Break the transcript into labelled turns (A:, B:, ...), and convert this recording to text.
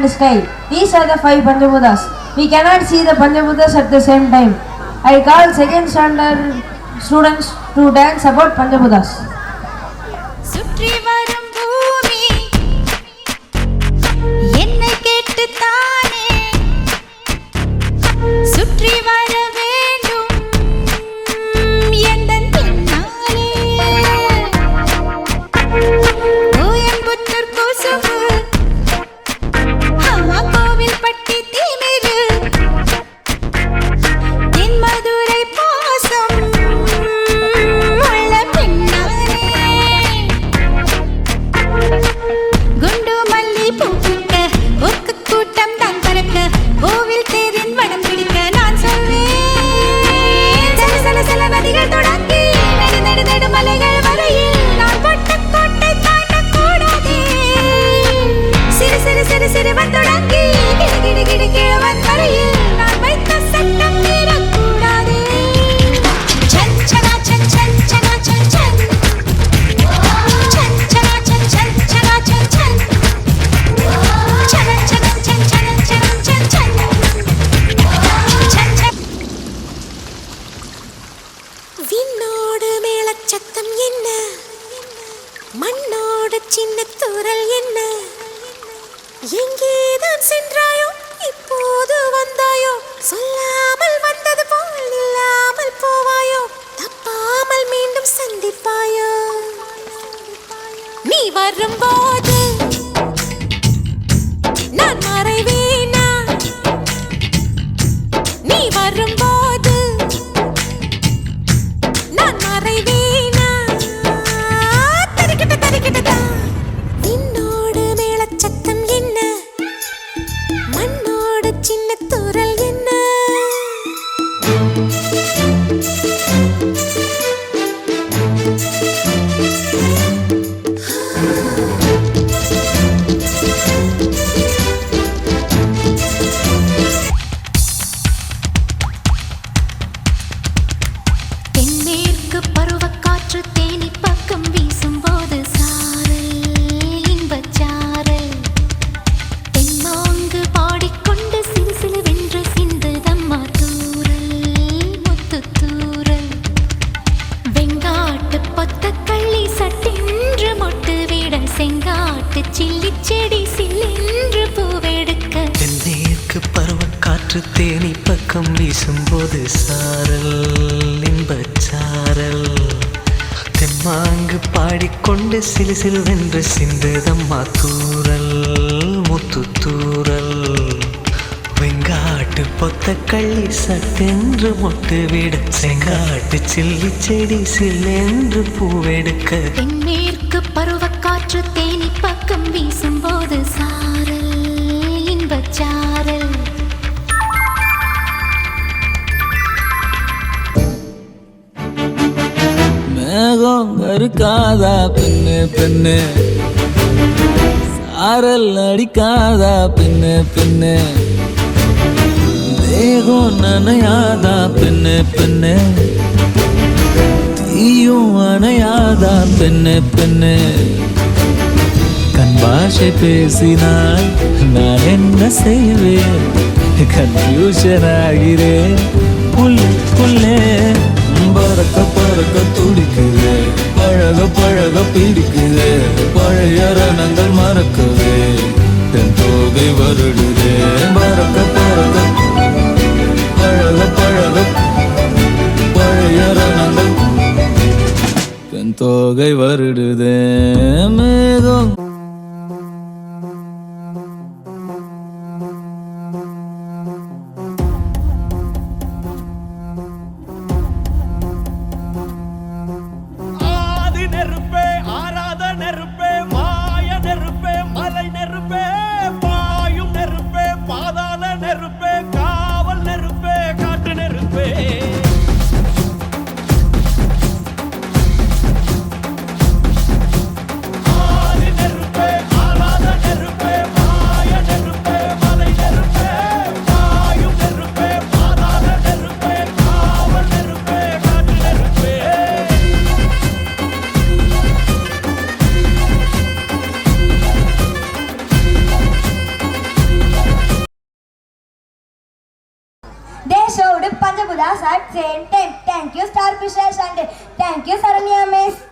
A: and sky. These are the 5 Panchabhutas. We cannot see the Panchabhutas at the same time. I call second standard students to dance about Panchabhutas.
B: சுற்றி வரும் பூமி என்னை கேட்டு தானே சுற்றி வர வேண்டும் எந்தன் பின்னாலே கோயம்புத்தூர் கொசும்பு அம்மா கோவில் பட்டி திமிரு தென் மதுரை பாசம் உள்ள பின்னாலே குண்டு மல்லி பூக்க ஒக்கு கூட்டம் தான் பறக்க கோவில் தேரின் வடம் பிடிக்க நான் சொல்வேன் சல சல சல நதிகள் தொடங்கி நடு நடு நடு மலைகள் வரையில் நான் பட்ட கோட்டை தாண்டக்கூடாதே சிறு சிறு சிறு சிறுவன் தொடங்கி கிடு கிடு கிடு கிழவன் வரையில் நான் வைத்த சட்டம் மீறக்கூடாதே சன் சனா சன் சன் சனா சன் சன் சன் சனா சன் சன் சனா சன் சன் சன சன சன் சன சன சன் சன் சன் சன் விண்ணோடு மேளச்சத்தம் என்ன மண்ணோடு சின்ன தூறல் என்ன எங்கேதான் சென்றாயோ இப்போது வந்தாயோ சொல்லாமல் வந்தது போல் இல்லாமல் போவாயோ தப்பாமல் மீண்டும் சந்திப்பாயோ நீ வரும்போது நான் மறைவேனா நீ வரும்போது நான் மறைவேனா தரிக்கிட்ட தரிக்கிட்டதா விண்ணோடு மேளச்சத்தம் என்ன மண்ணோடு சின்ன தூறல் என்ன தென்மேற்கு பருவக்காற்று தேனி பக்கம் வீசும்போது சாரல் இன்பச்சாரல் தென்மாங்கு பாடிக்கொண்டு சிறு சிறு வென்று சிந்துதம்மா தூரல் முத்து தூரல் வெங்காட்டு பொத்த கள்ளி சட்டென்று மொட்டு விட செங்காட்டு சில்லி செடி சில்லென்று பூவெடுக்க
C: தென்மேற்கு பருவக்காற்று தேனி பக்கம் வீசும்போது சாரல் இன்பச்சாரல் தெம்மாங்கு பாடிக்கொண்டு சிலு சிலுவென்று சிந்துதம்மா தூரல் முத்து தூரல் வெங்காட்டு பொத்த கள்ளி சட்டென்று மொட்டு விட செங்காட்டு சில்லி செடி சில்லென்று பூவெடுக்க
B: தென்மேற்கு பருவக்காற்று தேனி பக்கம் வீசும்போது சாரல் இன்பச்சாரல்
D: மேகம் கருக்காதா பெண்ணு பெண்ணு சாரல் அடிக்காதா பெண்ணு பெண்ணு தேகம் நனையாதா பெண்ணு பெண்ணு தீயும் அணையாதா பெண்ணு பெண்ணு கண் பாஷை பேசினால் நான் என்ன செய்வேன் கன்ஃபியூஷன் ஆகிறேன் புல்லே பறக்க பறக்க துடிக்குது பழக பழக பிடிக்குது பழைய ரணங்கள் மறக்குது தென் தோகை வருடுது பறக்க பறக்க பழக பழக பழைய ரணங்கள் தென் தோகை வருடுது மேகம்
E: நெருப்பே மாய நெருப்பே மலை நெருப்பே பாயும் நெருப்பே showed Panjabudas at same time. Thank you, Star Fishers, and thank you, Saranya Miss.